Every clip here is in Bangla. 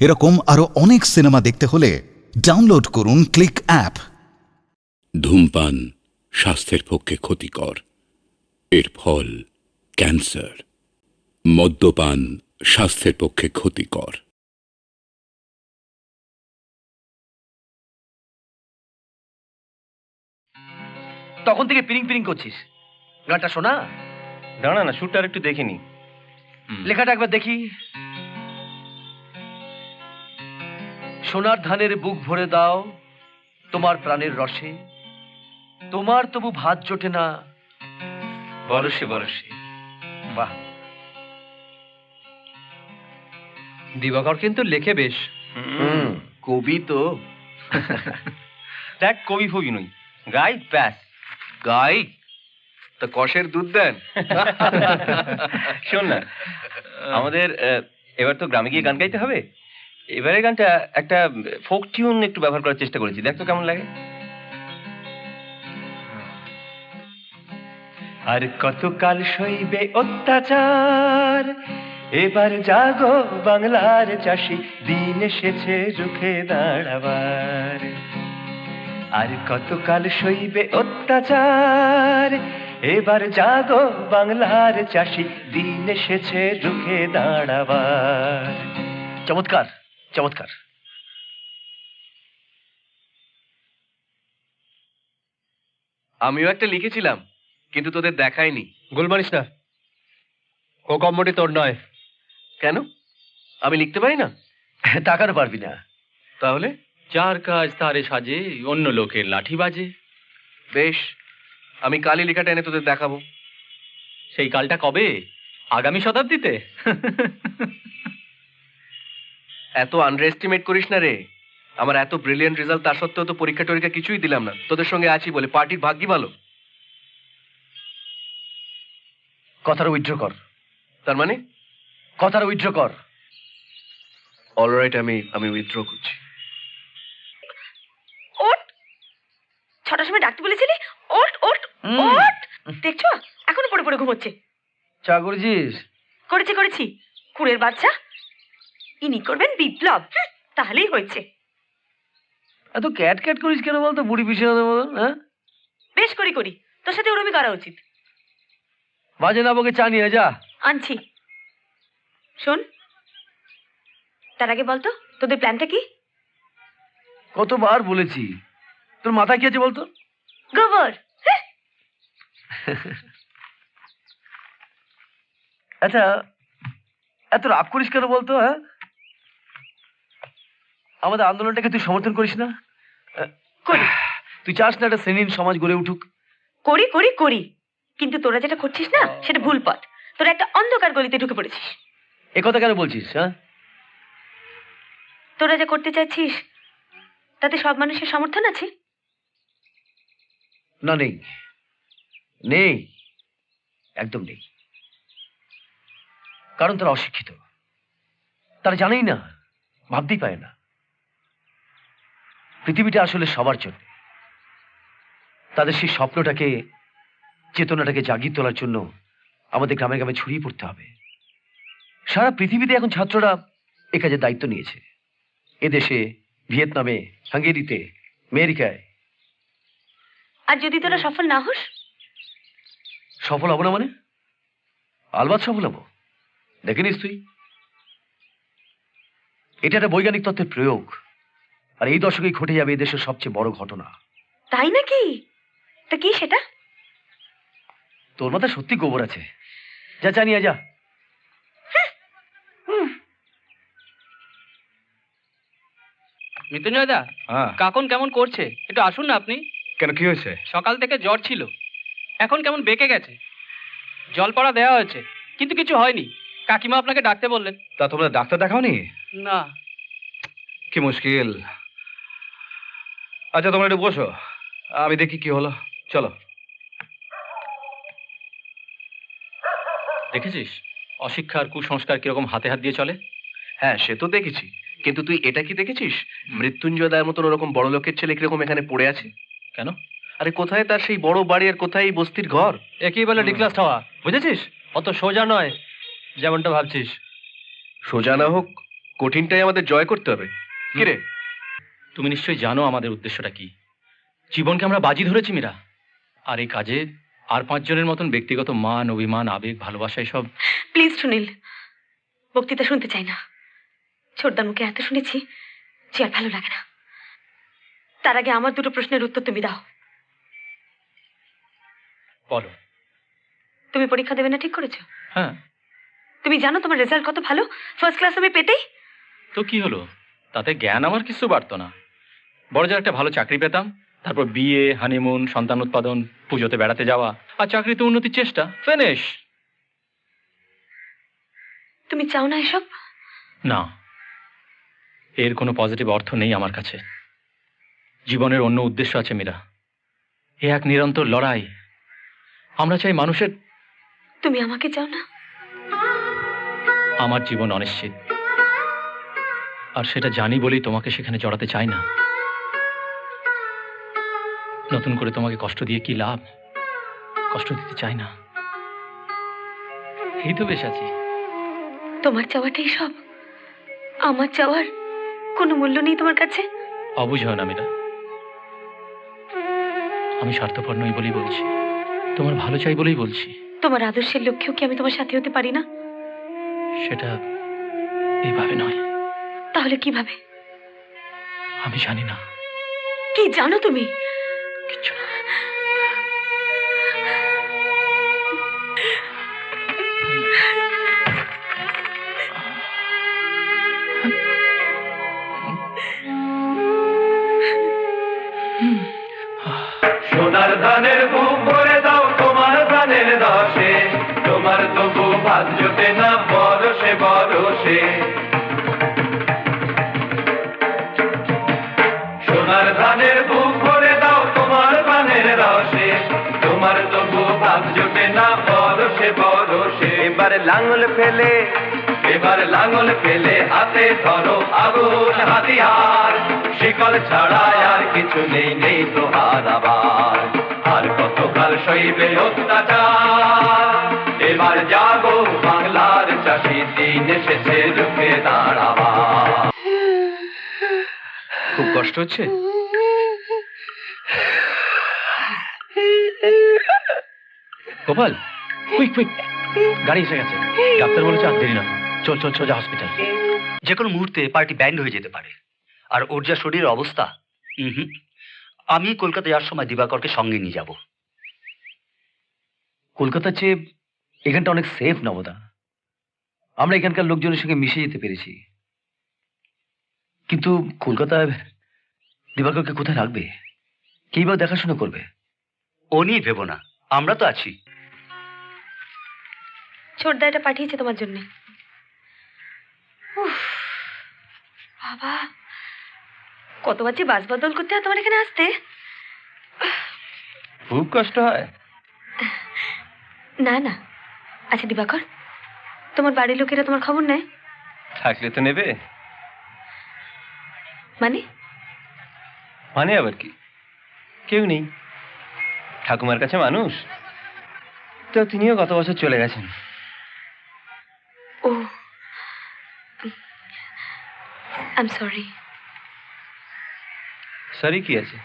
এরকম আরো অনেক সিনেমা দেখতে হলে ডাউনলোড করুন ক্লিক অ্যাপ। ধূমপান স্বাস্থ্যের পক্ষে ক্ষতিকর, এর ফল ক্যান্সার। মদ্যপান স্বাস্থ্যের পক্ষে ক্ষতিকর। তখন থেকে পিরিং পিরিং করছিস, গানটা শোনা। দাঁড়া না, শুটটা একটু দেখে নি। লেখাটা একবার দেখি। সোনার ধানের বুক ভরে দাও তোমার প্রাণের রসে, তোমার তবু ভাত জোটে না বরসে বরসে। বাহ, দিবাকর কিন্তু লেখে বেশ। কবি তো। দেখ, কবি ফবি নই, গাই ব্যাস। গাই তা কষের দুধ দেন। শোন না, আমাদের এবার তো গ্রামে গিয়ে গান গাইতে হবে। এবারে গানটা একটা ফোক টিউন একটু ব্যবহার করার চেষ্টা করেছি, দেখ তো কেমন লাগে। আর কতকাল সইবে অত্যাচার, এবার জাগো বাংলার চাষি, দিন এসেছে রুখে দাঁড়াবার। আর কতকাল সইবে অত্যাচার, এবার জাগো বাংলার চাষি, দিন এসেছে রুখে দাঁড়াবার। চমৎকার চমৎকার। আমিও একটা লিখেছিলাম, কিন্তু তোদের দেখায়নি। গোল মারিস না, ও কম্বটি তোর নয়। কেন? আমি লিখতে পারি না? টাকার পারবি না তাহলে? যার কাজ তারে সাজে, অন্য লোকের লাঠি বাজে। বেশ, আমি কালই লেখাটা এনে তোদের দেখাবো। সেই কালটা কবে? আগামী শতাব্দীতে? এত আন্ডার এস্টিমেট করিস না রে। আমার এত ব্রিলিয়েন্ট রেজাল্ট তার সত্ত্বেও তো পরীক্ষা টরীক্ষা কিছুই দিলাম না। তোদের সঙ্গে আছি বলে পার্টির ভাগ্যই ভালো। কথাটা উইথড্র কর। তার মানে? কথাটা উইথড্র কর। অলরাইট, আমি উইথড্র করছি। ওঠ, 6টার সময় ডাকতে বলেছিলি। ওঠ ওঠ ওঠ। দেখছো এখনো পড়ে পড়ে ঘুমোচ্ছে। চা করেছিস? করেছি। কুড়ের বাচ্চা, ইনি করবেন বিপ্লব, তাহলেই হয়েছে। এত ক্যাট ক্যাট করিস কেন বলতো, বুড়ি পিছনে মতন? হ্যাঁ, বেশ করি, তোর সাথে ওরমই করা উচিত। বাজে না বকে চা নিয়ে যা। আনছি। শোন, তার আগে বলতো তোদের প্ল্যানটা কি? কতবার বলেছি, তোর মাথায় কি আছে বলতো? গোবর। আচ্ছা, এত রাগ করিস কেন বলতো? হ্যাঁ, আমাদের আন্দোলনটাকে তুই সমর্থন করিস না? করি তুই চাস না একটা শ্রেণীর সমাজ গড়ে উঠুক? করি, কিন্তু তোরা যেটা করছিস না সেটা ভুল পথ। তোরা একটা অন্ধকার গলিতে ঢুকে পড়েছিস। এ কথা কেন বলছিস? হ্যাঁ, তোরা যা করতে চাইছিস তাতে সব মানুষের সমর্থন আছে? না, নেই, একদম নেই। কারণ তারা অশিক্ষিত, তারা জানেই না, ভাবতেই পারে না পৃথিবীটা আসলে সবার জন্য। তাদের সেই স্বপ্নটাকে, চেতনাটাকে জাগিয়ে তোলার জন্য আমাদের গ্রামে গ্রামে ছড়িয়ে পড়তে হবে। সারা পৃথিবীতে এখন ছাত্ররা এ কাজের দায়িত্ব নিয়েছে। এদেশে, ভিয়েতনামে, হাঙ্গেরিতে, আমেরিকায়। আর যদি তোরা সফল না হোস? সফল হবো না মানে? আলবাত সফল হবো। দেখে নিস তুই, এটা একটা বৈজ্ঞানিক তত্ত্বের প্রয়োগ, আর এই দশকেই ঘটে যাবে এদেশের সবচেয়ে বড় ঘটনা। তাই নাকি? তা কি সেটা? তোর মাথায় সত্যি গোবর আছে। যা চা নিয়ে যা। মৃত্যুঞ্জয় দা, হ্যাঁ, কাকন কেমন করছে? একটু আসুন না আপনি। কেন, কি হয়েছে? সকাল থেকে জ্বর ছিল, এখন কেমন বেঁকে গেছে। জল পড়া দেওয়া হয়েছে, কিন্তু কিছু হয়নি। কাকিমা আপনাকে ডাকতে বললেন। তা তোমরা ডাক্তার দেখাওনি? না। কি মুশকিল। আচ্ছা, তোমরা একটু বসো, আমি দেখি কি হলো। চলো। দেখেছিস অশিক্ষা আর কুসংস্কার কিরকম হাতে হাত দিয়ে চলে? হ্যাঁ, সে তো দেখেছি, কিন্তু তুই এটা কি দেখেছিস মৃত্যুঞ্জয় দায়ের মতন ওরকম বড় লোকের ছেলে কিরকম এখানে পড়ে আছে? কেন? আরে কোথায় তার সেই বড় বাড়ি আর কোথায় এই বস্তির ঘর? একই বলে ডিক্লাস হওয়া, বুঝেছিস? অত সোজা নয় যেমনটা ভাবছিস। সোজা না হোক, কঠিনটাই আমাদের জয় করতে হবে। কি রে? তুমি নিশ্চয়ই জানো আমাদের উদ্দেশ্যটা কি। জীবনকে আমরা বাজি ধরেছি মীরা, আর এই কাজে আর 5 জনের মতন ব্যক্তিগত মান, অভিমান, আবেগ, ভালোবাসা এসব। প্লিজ সুনীল, বক্তৃতা শুনতে চাই না। ছোটদার মুখে এত শুনেছি যে আর ভালো লাগে না। তার আগে আমার দুটো প্রশ্নের উত্তর তুমি দাও। বলো। তুমি পরীক্ষা দেবে না ঠিক করেছো? হ্যাঁ। তুমি জানো তোমার রেজাল্ট কত ভালো, ফার্স্ট ক্লাস আমি পেতেই। তো কি হলো, তাতে জ্ঞান আমার কিছু বাড়তো না। বড় যার একটা ভালো চাকরি পেতাম, তারপর বিয়ে, হানিমুন, সন্তান উৎপাদন, পুজোতে বেড়াতে যাওয়া, আর চাকরিতে উন্নতির চেষ্টা, ফিনিশ। তুমি চাও না এসব? না, এর কোনো পজিটিভ অর্থ নেই আমার কাছে। জীবনের অন্য উদ্দেশ্য আছে মীরা, এ এক নিরন্তর লড়াই। আমরা চাই মানুষের। তুমি আমাকে চাও না? আমার জীবন অনিশ্চিত, আর সেটা জানি বলেই তোমাকে সেখানে জড়াতে চাই না। নতুন করে তোমাকে কষ্ট দিয়ে কি লাভ? কষ্ট দিতে চাই না, এই তো বেশ আছি। তোমার চাওয়াটাই সব? আমার চাওয়ার কোনো মূল্য নেই তোমার কাছে? অবুঝ হয় না মীরা, আমি স্বার্থপর নই বলেই বলছি, তোমার ভালো চাই বলেই বলছি। তোমার আদর্শের লক্ষ্যেও কি আমি তোমার সাথে হতে পারি না? সেটা এইভাবে নয়। তাহলে কিভাবে? আমি জানি না। কি জানো তুমি? কিচ্ছু না। সোনার ধানের বুক ভরে দাও তোমার ধানের রসে, তোমার তবু ভাত জোটে না বরসে বরসে। সোনার ধানের বুক ভরে দাও তোমার ধানের রসে, তোমার তবু ভাত জোটে না বরসে বরসে। এবার লাঙল ফেলে, এবার লাঙল ফেলে হাতে ধরো আগুন হাতিয়ার, শিকল ছাড়া আর কিছু নেই, নেই তো হার আবার। আর কতকাল সইবে অত্যাচার, এবার জাগো বাংলার চাষি, দিন এসেছে রুখে দাঁড়াবার। খুব কষ্ট হচ্ছে? গোপাল, কুইক কুইক, গাড়ি এসে গেছে। ডাক্তার বলেছে আর দেরি না, চল চল সোজা হসপিটাল। যে কোনো মুহূর্তে পার্টি ব্যান্ড হয়ে যেতে পারে, আর ওর যা শরীরের অবস্থা। আমি কলকাতা যাওয়ার সময় দিবাকরকে সঙ্গে নিয়ে যাব। কলকাতার চেয়ে এখানটা অনেক সেফ নবদা। আমরা এখানকার লোকজনের সঙ্গে মিশে যেতে পেরেছি, কিন্তু কলকাতায় দিবাকরকে কোথায় রাখবে? কেই বা দেখাশোনা করবে? ও নিয়ে ভেবো না, আমরা তো আছি। ছোটদা এটা পাঠিয়েছে তোমার জন্য। বাবা, কতবার যে বাস বদল করতে হয় তোমার এখানে আসতে। খুব কষ্ট হয়? না না। আচ্ছা দিবাকর, তোমার বাড়ির লোকেরা তোমার খবর নেয়? থাকলে তো নেবে। মানে? মানে আবার কি, কেউ নেই। ঠাকুমার কাছে মানুষ তো, তিনিও গত বছর চলে গেছেন। ও, আই এম সরি। সরি কি আছে,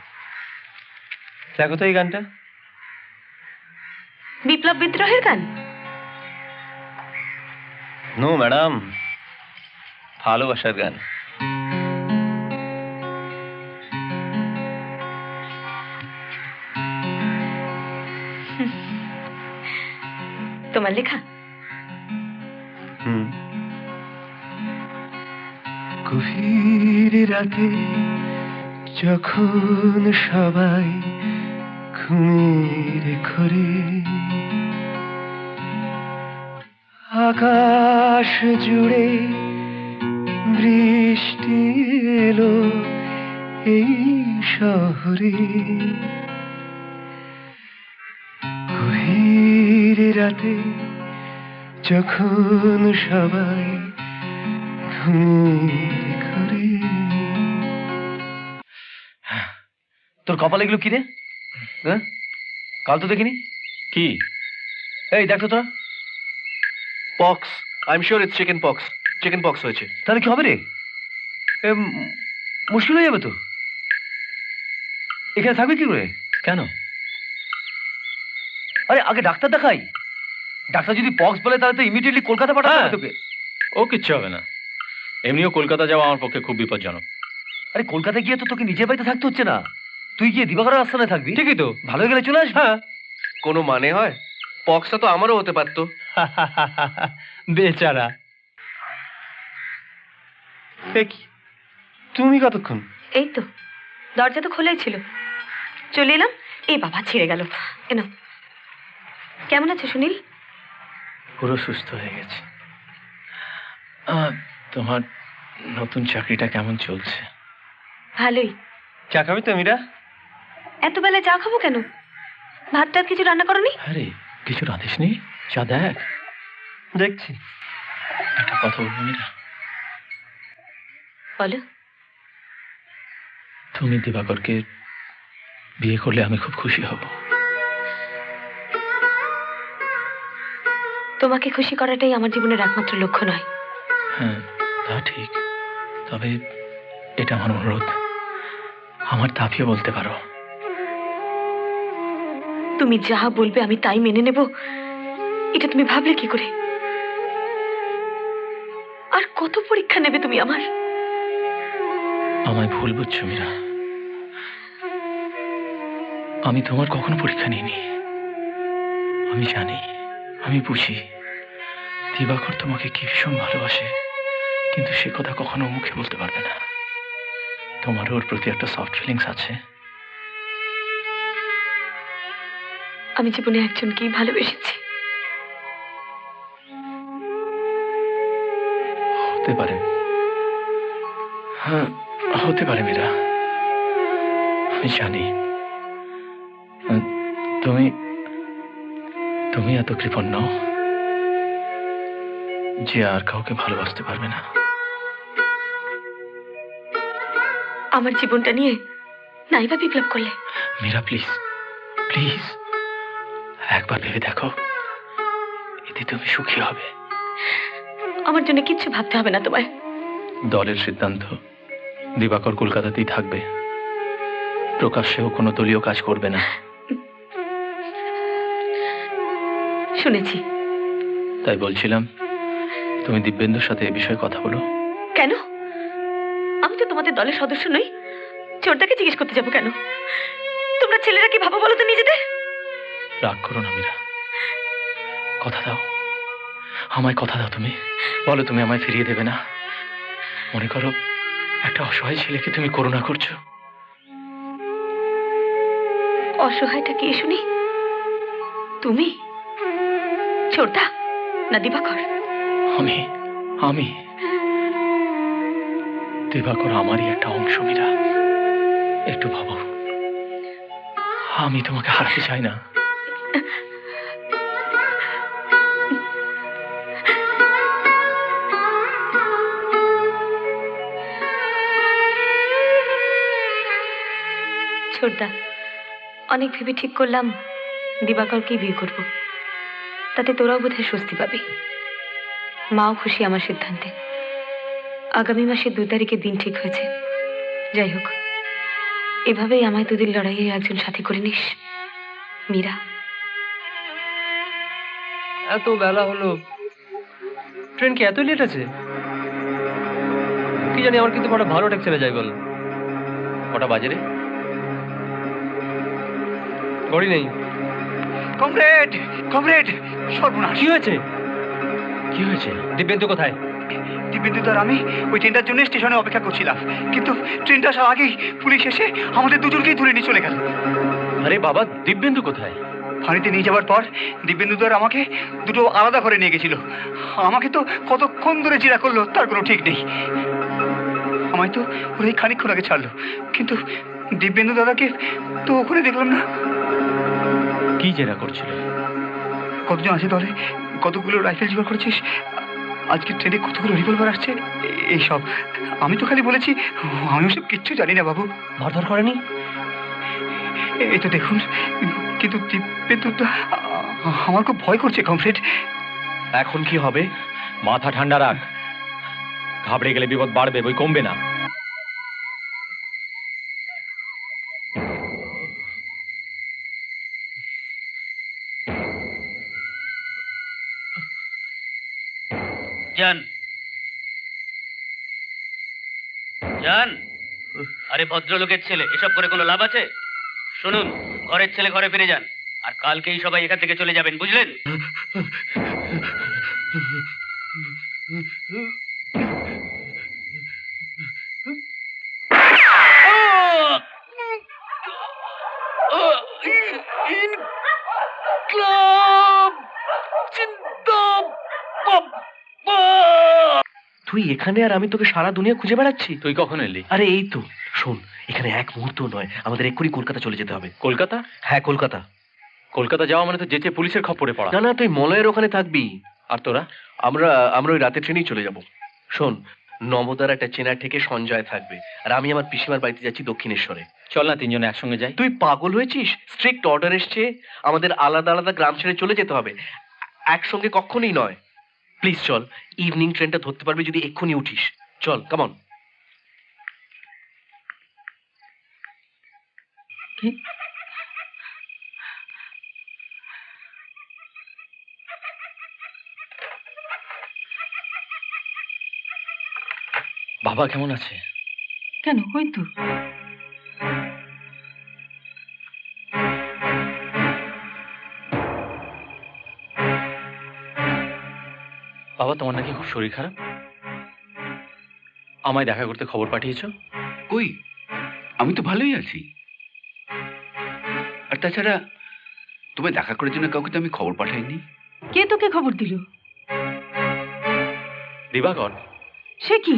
দেখো তো এই গানটা। বিপ্লব বিদ্রোহের গান? নো ম্যাডাম, ভালোবাসার গান। তোমার লেখা? গভীর রাতে যখন সবাই ঘুমের ঘরে, আকাশ জুড়ে বৃষ্টি এলো এই শহরে। গভীর রাতে যখন সবাই ঘুমের ঘরে। তোর কপালে এগুলো কি রে? হ্যাঁ, কাল তো দেখিনি। কি? এই দেখো তোরা, pox, I am sure it's chicken pox. Chicken pox হয়েছে। তাহলে কি হবে রে? মুশকিল হয়ে যাবে তো। এখানে থাকবে কি করে? কেন? আরে আগে ডাক্তার দেখাই। ডাক্তার যদি পক্স বলে তাহলে তো ইমিডিয়েটলি কলকাতা পাঠাতে হবে তোকে। ও কিচ্ছু হবে না, এমনিও কলকাতা যাওয়া আমার পক্ষে খুব বিপজ্জনক। আরে কলকাতায় গিয়ে তো তোকে নিজের বাড়িতে থাকতে হচ্ছে না, তুই গিয়ে দিবাকরের আস্থানে থাকবি। ঠিকই তো। ভালো হয়ে গেলে চলে আসবি। হ্যাঁ, কোনো মানে হয়? পক্সটা তো আমারও হতে পারতো। বেচারা। কি তুমি কতক্ষণ? এই তো, দরজা তো খোলাই ছিল, চলে এলাম। এই বাবা, ছিঁড়ে গেল। এনো, কেমন আছো সুনীল? পুরো সুস্থ হয়ে গেছে। তোমার নতুন চাকরিটা কেমন চলছে? ভালোই। চা খাবি তো মীরা? এত বেলায় চা খাবো কেন? ভাত টাত কিছু রান্না করনি? আরে কিছু রাঁধিস নি? চা দেখ। দেখছি। একটা কথা বলবো মীরা? বলো। তুমি দিবাকরকে বিয়ে করলে আমি খুব খুশি হব। তোমাকে খুশি করাটাই আমার জীবনের একমাত্র লক্ষ্য নয়। হ্যাঁ, তা ঠিক, তবে এটা আমার অনুরোধ, আমার দাবিও বলতে পারো। তুমি যা বলবে আমি তাই মেনে নেব, এটা তুমি ভাবলে কি করে? আর কত পরীক্ষা নেবে তুমি আমার? আমায় ভুল বুঝছো মীরা, আমি তোমার কখনো পরীক্ষা নিইনি। আমি জানি, আমি বুঝি দিবাকর তোমাকে কি ভীষণ ভালোবাসে, কিন্তু সে কথা কখনো মুখে বলতে পারবে না। তোমার ওর প্রতি একটা সফট ফিলিংস আছে। আমি জীবনে একজনকেই ভালোবেসেছি। হতে পারে, হ্যাঁ হতে পারে মীরা, আমি জানি। তুমি তুমি এত কৃপণ নও যে আর কাউকে ভালোবাসতে পারবে না। আমার জীবনটা নিয়ে নাইবা বিপ্লব করলে। মীরা প্লিজ, প্লিজ একবার ভেবে দেখো, এতে তুমি সুখী হবে। আমার জন্য কিচ্ছু ভাবতে হবে না তোমায়। দলের সিদ্ধান্ত, দিবাকর কলকাতাতেই থাকবে, প্রকাশ্যেও কোনো দলীয় কাজ করবে না। শুনেছি। তাই বলছিলাম, তুমি দিব্যেন্দুর সাথে এ বিষয়ে কথা বলো। কেন? আমি তো তোমাদের দলের সদস্য নই, চোরটাকে জিজ্ঞেস করতে যাবো কেন? তোমরা ছেলেরা কি ভাবো বলো তো নিজেদের? রাগ করো না মীরা, কথা দাও, আমায় কথা দাও। তুমি বলো তুমি আমায় ফিরিয়ে দেবে না। মনে করো একটা অসহায় ছেলেকে তুমি করুণা করছো। অসহায়টা কে শুনি? তুমি, ছোটদা না দিবাকর? আমি আমি দিবাকর আমারই একটা অংশ মীরা, একটু ভাবো। আমি তোমাকে হারাতে চাই না। ছোটদা, অনেক ভেবে ঠিক করলাম দিবাকরকেই বিয়ে করব। তাতে তোরাও বোধহয় স্বস্তি পাবি। মাও খুশি আমার সিদ্ধান্তে। আগামী মাসের 2 তারিখে দিন ঠিক হয়েছে। যাই হোক, এভাবেই আমায় তোদের লড়াইয়ে একজন সাথী করে নিস, মীরা। এত বেলা হলো, ট্রেন কি এত লেট আছে? কি জানি, আমার কিন্তু বড় ভালো ট্যাক্সি চলে যায়। বল কটা বাজে রে? ঘড়ি নেই। কমরেড, কমরেড, সর্বনাশ! কি হয়েছে? কি হয়েছে? দিব্যেন্দু কোথায়? দিব্যেন্দু আর আমি ওই ট্রেনটার জন্য স্টেশনে অপেক্ষা করছিলাম, কিন্তু ট্রেনটা আসার আগেই পুলিশ এসে আমাদের দুজনকেই ধরে নিয়ে চলে গেল। আরে বাবা, দিব্যেন্দু কোথায়? ফাঁড়িতে নিয়ে যাওয়ার পর দিব্যেন্দু আর আমাকে দুটো আলাদা করে নিয়ে গেছিল। আমাকে তো কতক্ষণ ধরে জেরা করলো তার কোনো ঠিক নেই। আমায় তো ওরাই খানিকক্ষণ আগে ছাড়লো, কিন্তু দিব্যেন্দু দাদাকে তো ওখানে দেখলাম না। কি জেরা করছিল? কতজন আছে দলে, কতগুলো রাইফেল জোগাড় করেছিস, আজকে ট্রেনে কতগুলো রিভলভার আসছে, এইসব। আমি তো খালি বলেছি আমি ওসব কিচ্ছু জানি না বাবু। মারধর করেনি? এই তো দেখুন, কিন্তু দিব্যেন্দু আমার খুব ভয় করছে কমরেড। এখন কি হবে? মাথা ঠান্ডা রাখ, ঘাবড়ে গেলে বিপদ বাড়বে, বই কমবে না। জান, জান, আরে ভদ্রলোকের ছেলে, এসব করে কোনো লাভ আছে? শুনুন, ঘরের ছেলে ঘরে ফিরে যান, আর কালকেই সবাই এখান থেকে চলে যাবেন, বুঝলেন? তুই এখানে আর আমি তোকে সারা দুনিয়া খুঁজে বেড়াচ্ছি। তুই কখন এলি? আরে এই তো, শোন, এখানে এক মুহূর্ত নয়, আমাদের এক্ষুনি কলকাতা চলে যেতে হবে। কলকাতা? হ্যাঁ, কলকাতা। কলকাতা যাওয়া মানে তো যেচে পুলিশের খপ্পরে পড়া। না না, তুই মলয়ের ওখানে থাকবি। আর তোরা? আমরা আমরা ওই রাতের ট্রেনেই চলে যাব। শোন, নবদার একটা চেনা থেকে সঞ্জয় থাকবে, আর আমি আমার পিসিমার বাড়িতে যাচ্ছি দক্ষিণেশ্বরে। চল না তিনজনে একসঙ্গে যাই। তুই পাগল হয়েছিস? স্ট্রিক্ট অর্ডার এসছে, আমাদের আলাদা আলাদা গ্রাম ছেড়ে চলে যেতে হবে, একসঙ্গে কখনোই নয়। প্লিজ চল, ইভিনিং ট্রেনটা ধরতে পারবি যদি এক্ষুনি উঠিস। চল, কাম অন। বাবা কেমন আছে? কেন, ওই তো। বাবা, তোমার নাকি খুব শরীর খারাপ? আমায় দেখা করতে খবর পাঠিয়েছো? কই, আমি তো ভালোই আছি। আর তাছাড়া তোমায় দেখা করার জন্য কাউকে তো আমি খবর পাঠাইনি। কে তোকে খবর দিল? দিবাকর। সে কি?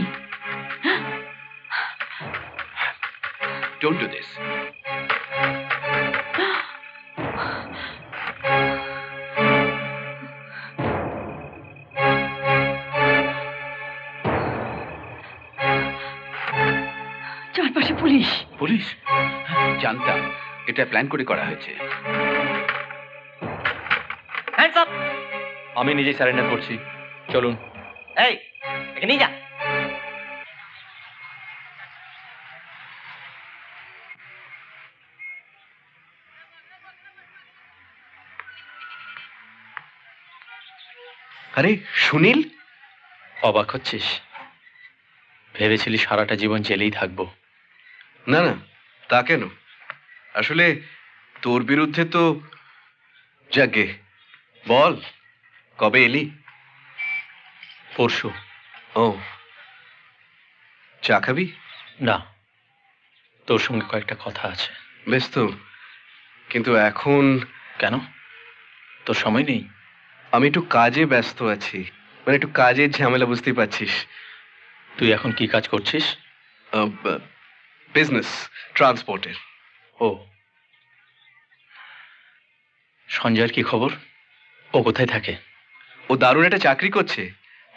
Don't do this. চারপাশে পুলিশ। পুলিশ? জানতাম, এটা প্ল্যান করে করা হয়েছে। Hands up! আমি নিজেই সারেন্ডার করছি, চলুন। এই, একে নিয়ে যা। আরে সুনীল, অবাক হচ্ছিস? ভেবেছিলি সারাটা জীবন জেলেই থাকবো। না না, তা কেন? আসলে তোর বিরুদ্ধে তো, যাকে বল, কবে এলি? পরশু। ও, চা খাবি? না, তোর সঙ্গে কয়েকটা কথা আছে। বেশ তো, কিন্তু এখন কেন, তোর সময় নেই? আমি একটু কাজে ব্যস্ত আছি, মানে একটু কাজের ঝামেলা, বুঝতেই পারছিস। তুই এখন কি কাজ করছিস? বিজনেস, ট্রান্সপোর্টের। ও, সঞ্জয়ের কি খবর? ও কোথায় থাকে? ও দারুণ একটা চাকরি করছে,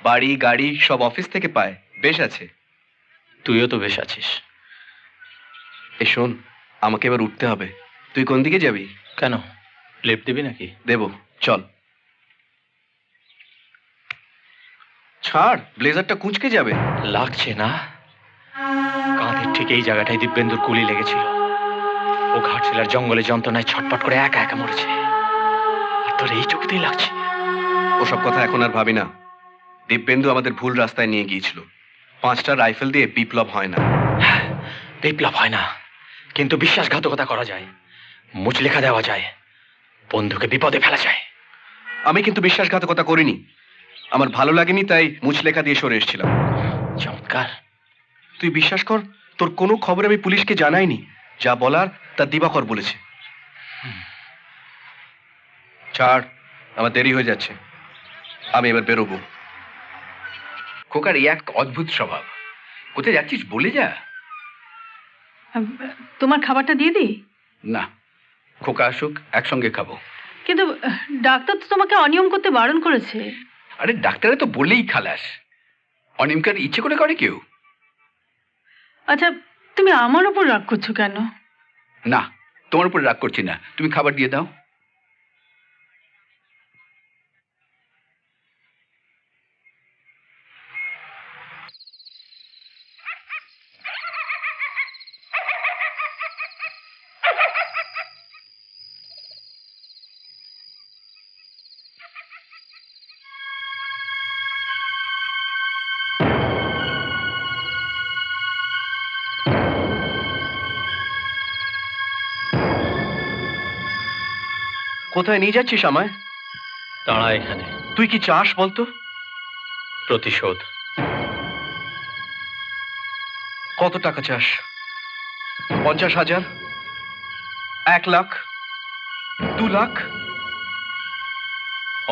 বাড়ি গাড়ি সব অফিস থেকে পায়, বেশ আছে। তুইও তো বেশ আছিস। এই শোন, আমাকে এবার উঠতে হবে। তুই কোন দিকে যাবি? কেন, লিফট দিবি নাকি? দেব, চল। ছাড়, ব্লেজারটা কুঁচকে যাবে। লাগছে না? কাঁধের ঠিক এই জায়গাটায় দিব্যেন্দুর গুলি লেগেছিল। ও ঘাটশিলার জঙ্গলে যন্ত্রণায় ছটপট করে একা একা মরেছে, আর তোর এই চোখতেই লাগছে। ওসব কথা এখন আর ভাবি না। দিব্যেন্দু আমাদের ভুল রাস্তায় নিয়ে গিয়েছিল। 5টা রাইফেল দিয়ে বিপ্লব হয় না। বিপ্লব হয় না, কিন্তু বিশ্বাসঘাতকতা করা যায়, মুচলেখা দেওয়া যায়, বন্ধুকে বিপদে ফেলা যায়। আমি কিন্তু বিশ্বাসঘাতকতা করিনি, আমার ভালো লাগেনি তাই মুচলেখা দিয়ে সরে এসেছিলাম। চমৎকার। তুই বিশ্বাস কর, তোর কোনো খবর আমি পুলিশকে জানাইনি, যা বলার তা দিবাকর বলেছে। ছাড়, আমার দেরি হয়ে যাচ্ছে, আমি এবার বেরোবো। খোকার এই এক অদ্ভুত স্বভাব। কোথায় যাচ্ছিস বলে যা। তোমার খাবারটা দিয়ে দিই? না, খোকা আসুক, একসঙ্গে খাবো। কিন্তু ডাক্তার তো তোমাকে অনিয়ম করতে বারণ করেছে। আরে ডাক্তারে তো বললেই খালাস, অনিয়মকার ইচ্ছে করে করে কেউ? আচ্ছা, তুমি আমার উপর রাগ করছো কেন? না, তোমার উপর রাগ করছি না, তুমি খাবার দিয়ে দাও। কোথায় নিয়ে যাচ্ছিস আমায়? দাঁড়া এখানে। তুই কি চাস বলতো? প্রতিশোধ। কত টাকা চাস? 50,000, 1 লাখ, 2 লাখ?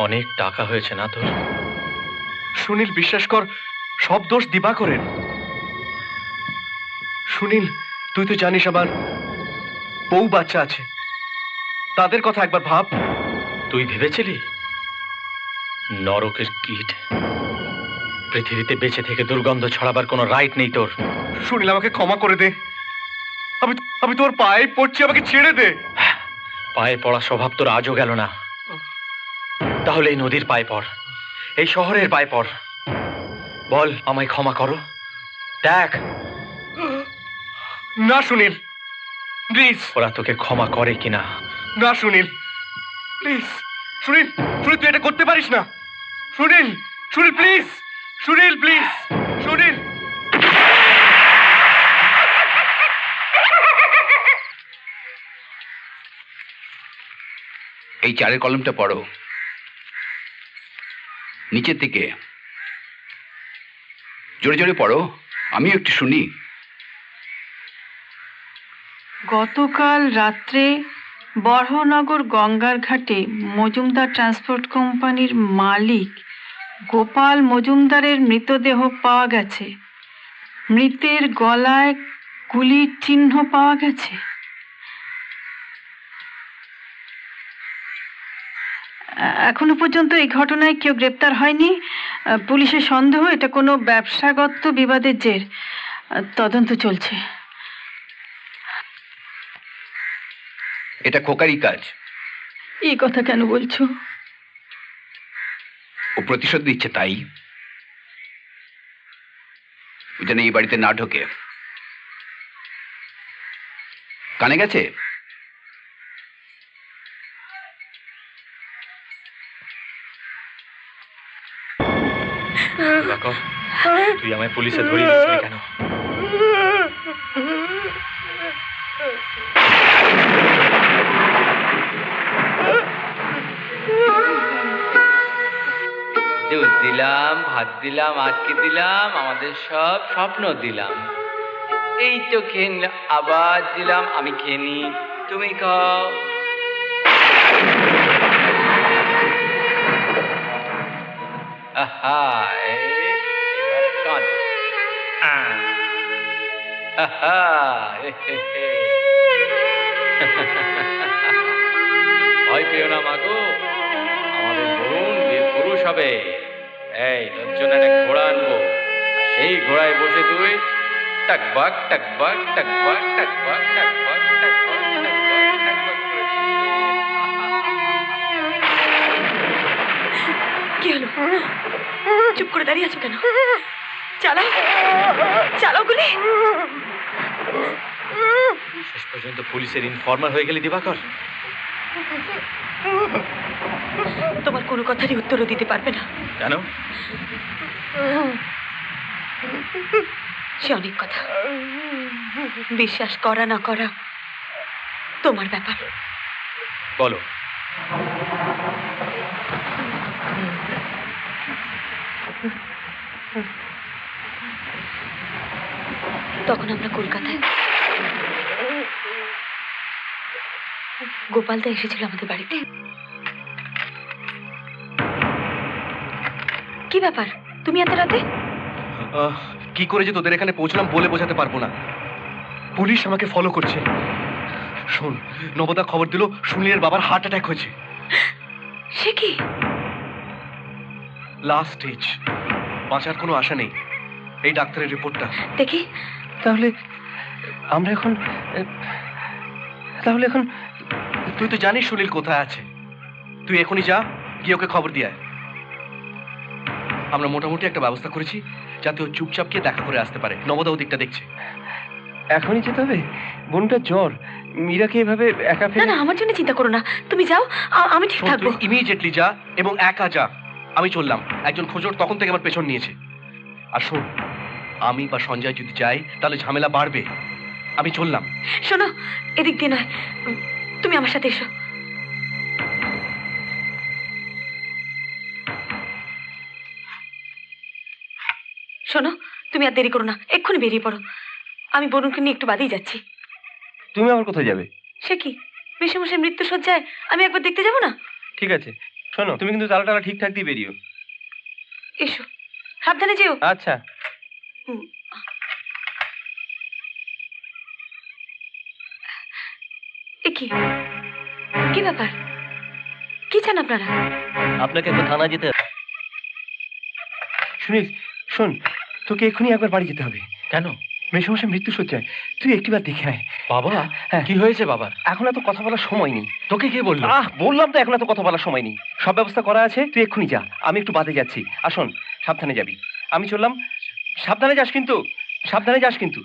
অনেক টাকা হয়েছে না তোর? সুনীল, বিশ্বাস কর, সব দোষ দিবাকরের। সুনীল, তুই তো জানিস আমার বউ বাচ্চা আছে, তাদের কথা একবার ভাব। তুই ভেবেছিলি নরকের কীট, পৃথিবীতে বেঁচে থেকে দুর্গন্ধ ছড়াবার কোনো রাইট নেই তোর। সুনীল, আমাকে ক্ষমা করে দে। আমি তোর পায়ে পড়ছি, আমাকে ছেড়ে দে। পায়ে পড়া স্বভাব তোর আজও গেল না। তাহলে এই নদীর পায়ে পড়, এই শহরের পায়ে পড়, বল আমায় ক্ষমা করো। দেখ না সুনীল, প্লিজ। ওরা তোকে ক্ষমা করে কিনা। না সুনীল, প্লিজ। সুনীল, সুনীল, তুই এটা করতে পারিস না। সুনীল, সুনীল, প্লিজ। সুনীল, প্লিজ। সুনীল। এই 4 কলমটা পড়ো, নিচের দিকে জোরে জোরে পড়ো, আমিও একটু শুনি। গতকাল রাত্রে বরহনগর গঙ্গার ঘাটে মজুমদার ট্রান্সপোর্ট কোম্পানির মালিক গোপাল মজুমদারের মৃতদেহ পাওয়া গেছে। মৃতের গলায় গুলির চিহ্ন পাওয়া গেছে। এখনো পর্যন্ত এই ঘটনায় কেউ গ্রেপ্তার হয়নি। পুলিশের সন্দেহ এটা কোনো ব্যবসাগত বিবাদের জের। তদন্ত চলছে। এটা খোকারই কাজ। এই কথা কেন বলছো? ও প্রতিশোধ দিচ্ছে, তাই ও যেন এই বাড়িতে না ঢোকে। কানে গেছে? তুই আমায় পুলিশে ধরিয়ে দিচ্ছিলি কেন? দুধ দিলাম, ভাত দিলাম, আটকে দিলাম, আমাদের সব স্বপ্ন দিলাম। এই তো খেয়ে নিলাম, আবার দিলাম, আমি খেয়ে নি, তুমি খাও। আহা, এবার কাঁদো। আহা, ভয় পেও না মাগো, আমাদের বরুণ বীর পুরুষ হবে। এই তোর জন্য একটা ঘোড়া আনবো, সেই ঘোড়ায় বসে তুই টাকবাক টাকবাক টাকবাক টাকবাক টাকবাক টাকবাক টাকবাক টাকবাক কি হলো? চুপ করে দাঁড়িয়ে আছো কেন? চালাও, চালাও গুলি। শেষ পর্যন্ত পুলিশের ইনফর্মার হয়ে গেলি দিবাকর। তোমার কোনো কথারই উত্তরও দিতে পারবে না। কেন? সে অনেক কথা, বিশ্বাস করা না করা তোমার ব্যাপার। বলো। তখন আমরা কলকাতায়, গোপালদা এসেছিল আমাদের বাড়িতে। কি ব্যাপার, তুমি এত রাতে? কি করে যে তোদের এখানে পৌঁছলাম বলে বোঝাতে পারবো না। পুলিশ আমাকে ফলো করছে। শোন, নবদা খবর দিল সুনীলের বাবার হার্ট অ্যাটাক হয়েছে। সে কি? লাস্ট স্টেজ, বাঁচার কোনো আশা নেই। এই ডাক্তারের রিপোর্টটা দেখি। তাহলে আমরা এখন, তাহলে এখন তুই তো জানিস সুনীল কোথায় আছে। তুই এখনই যা, গিয়ে ওকে খবর দিয়ে আয়। আমরা মোটামুটি একটা ব্যবস্থা করেছি যাতে ও চুপচাপ গিয়ে দেখা করে আসতে পারে। নবদা ওদিকটা দেখছে। এখনই যেতে হবে? বোনটার জ্বর, মীরাকে এভাবে একা না ফেলে। না, আমার জন্য চিন্তা করো না, তুমি যাও, আমি ঠিক থাকবো। ইমিডিয়েটলি যা এবং একা যা। আমি চললাম। একজন খোঁজর তখন থেকে আমার পেছন নিয়েছে। আর শোন, আমি বা সঞ্জয় যদি যাই তাহলে ঝামেলা বাড়বে। আমি চললাম। শোনো, এদিক দিয়ে নয়, তুমি আমার সাথে এসো। শোনো, তুমি আর দেরি করো না, এক্ষুনি বেরিয়ে পড়ো। আমি বরুণকে নিয়ে একটু বাদেই যাচ্ছি। তুমি আবার কোথায় যাবে? সে কি, মেশামশাই মৃত্যু সজ্জায় আমি একবার দেখতে যাব না? ঠিক আছে, শোনো, তুমি কিন্তু তালা টালা ঠিকঠাক দিয়ে বেরিও। এসো, সাবধানে যেও। আচ্ছা। এ কি, কি ব্যাপার? কি চান আপনারা? আপনাকে একবার থানা যেতে হবে। সুনীল শোন, তোকে এক্ষুনি একবার বাড়ি যেতে হবে। কেন? মেশামশাই মৃত্যু সজ্জায়, তুই একটিবার দেখে আয়। বাবা, হ্যাঁ। কি হয়েছে বাবার? এখন এত কথা বলার সময় নেই। তোকে কে বললো? বললাম তো এখন এত কথা বলার সময় নেই। সব ব্যবস্থা করা আছে, তুই এক্ষুনি যা, আমি একটু বাদে যাচ্ছি। আসুন, সাবধানে যাবি। আমি চললাম। সাবধানে যাস কিন্তু, সাবধানে যাস কিন্তু।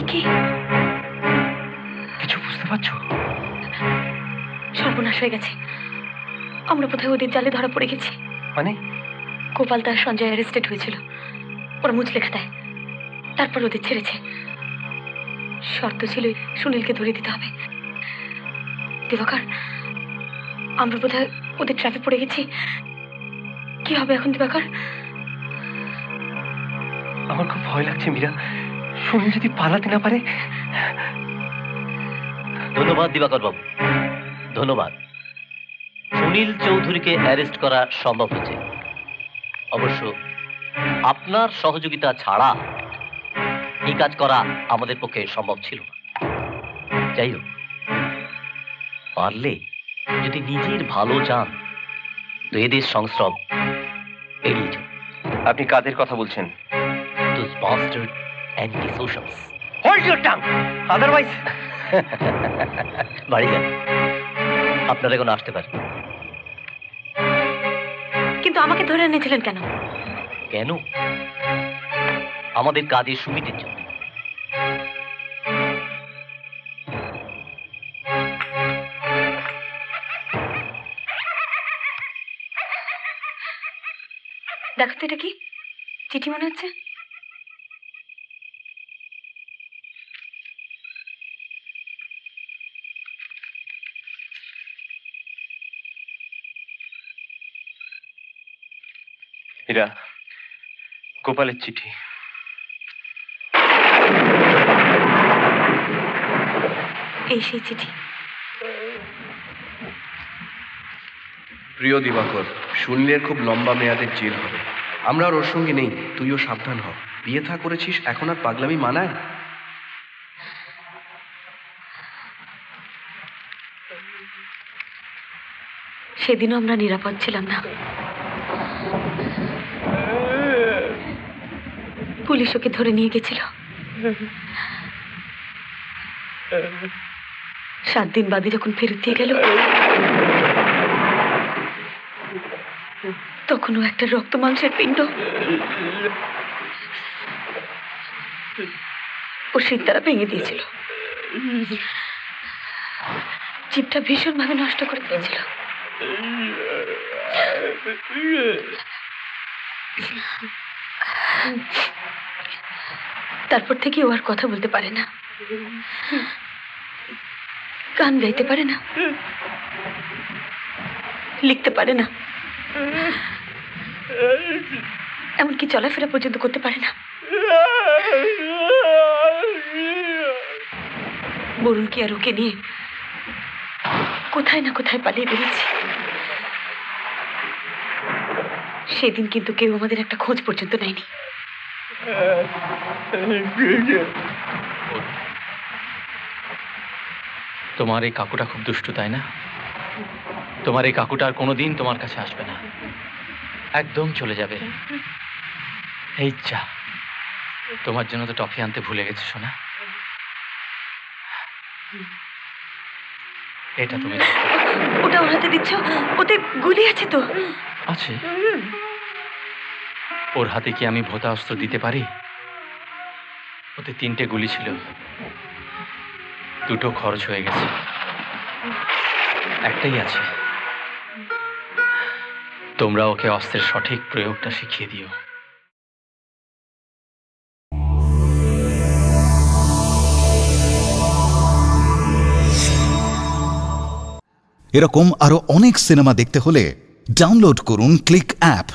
এ কি? কিছু বুঝতে পারছো? সর্বনাশ হয়ে গেছে। আমরা বোধহয় ওদের জালে ধরা পড়ে গেছি। মানে? গোপাল দাস সঞ্জয় অ্যারেস্টেড হয়েছিল, ওরা মুচলেখা দেয়, তারপর ওদের ছেড়েছে। শর্ত ছিল সুনীলকে ধরে দিতে হবে। দিবাকর, আমরা বোধহয় ওদের ট্র্যাপে পড়ে গেছি। কি হবে এখন দিবাকর? আমার খুব ভয় লাগছে মীরা, সুনীল যদি পালাতে না পারে। ধন্যবাদ দিবাকর বাবু, ধন্যবাদ। সুনীল চৌধুরীকে অ্যারেস্ট করা সম্ভব হয়েছে। অবশ্য আপনার সহযোগিতা ছাড়া এই কাজ করা আমাদের পক্ষে সম্ভব ছিল না। যাই হোক, পারলে যদি নিজের ভালো চান তো এদের সংস্রব এড়িয়ে যান। আপনি কাদের কথা বলছেন? Those bastard anti-socials. Hold your tongue! Otherwise... বাড়ি যান, আপনারা এখন আসতে পারেন। কিন্তু আমাকে ধরে এনেছিলেন কেন? কেন? আমাদের কাজের সুবিধের জন্য। দেখো তো, এটা কি চিঠি মনে হচ্ছে? মীরা, গোপালের চিঠি। এই সেই চিঠি। প্রিয় দিবাকর, সুনীলের খুব লম্বা মেয়াদের জেল হবে। আমরা আর ওর সঙ্গে নেই, তুইও সাবধান হ। বিয়ে থা করেছিস, এখন আর পাগলামি মানায়? সেদিনও আমরা নিরাপদ ছিলাম না। পুলিশ ওকে ধরে নিয়ে গেছিল। 7 দিন বাদে যখন ফেরত দিয়ে গেল, তখনও একটা রক্ত মাংসের পিণ্ড ও শীত দ্বারা ভেঙে দিয়েছিল। জীবটা ভীষণভাবে নষ্ট করে দিয়েছিল। তারপর থেকে ও আর কথা বলতে পারে না, গান গাইতে পারে না, লিখতে পারে না, এমনকি চলাফেরা পর্যন্ত করতে পারে না। বরুণ কি আর ওকে নিয়ে কোথায় না কোথায় পালিয়ে বেরিয়েছে। সেদিন কিন্তু কেউ আমাদের একটা খোঁজ পর্যন্ত নেয়নি। তোমার এই কাকুটা খুব দুষ্টু, তাই না? তোমার এই কাকুটা আর কোনোদিন তোমার কাছে আসবে না, একদম চলে যাবে। এই যা, তোমার জন্য তো টফি আনতে ভুলে গেছে সোনা। এটা তুমি ওটা ওর হাতে দিচ্ছ? ওতে গুলি আছে তো? আছে। ওর হাতে কি আমি ভোঁতা অস্ত্র দিতে পারি? ওতে 3টে গুলি ছিল, দুটো খরচ হয়ে গেছে, একটাই আছে। তোমরা ওকে অস্ত্রের সঠিক প্রয়োগটা শিখিয়ে দিও। এরকম আরো অনেক সিনেমা দেখতে হলে ডাউনলোড করুন ক্লিক অ্যাপ।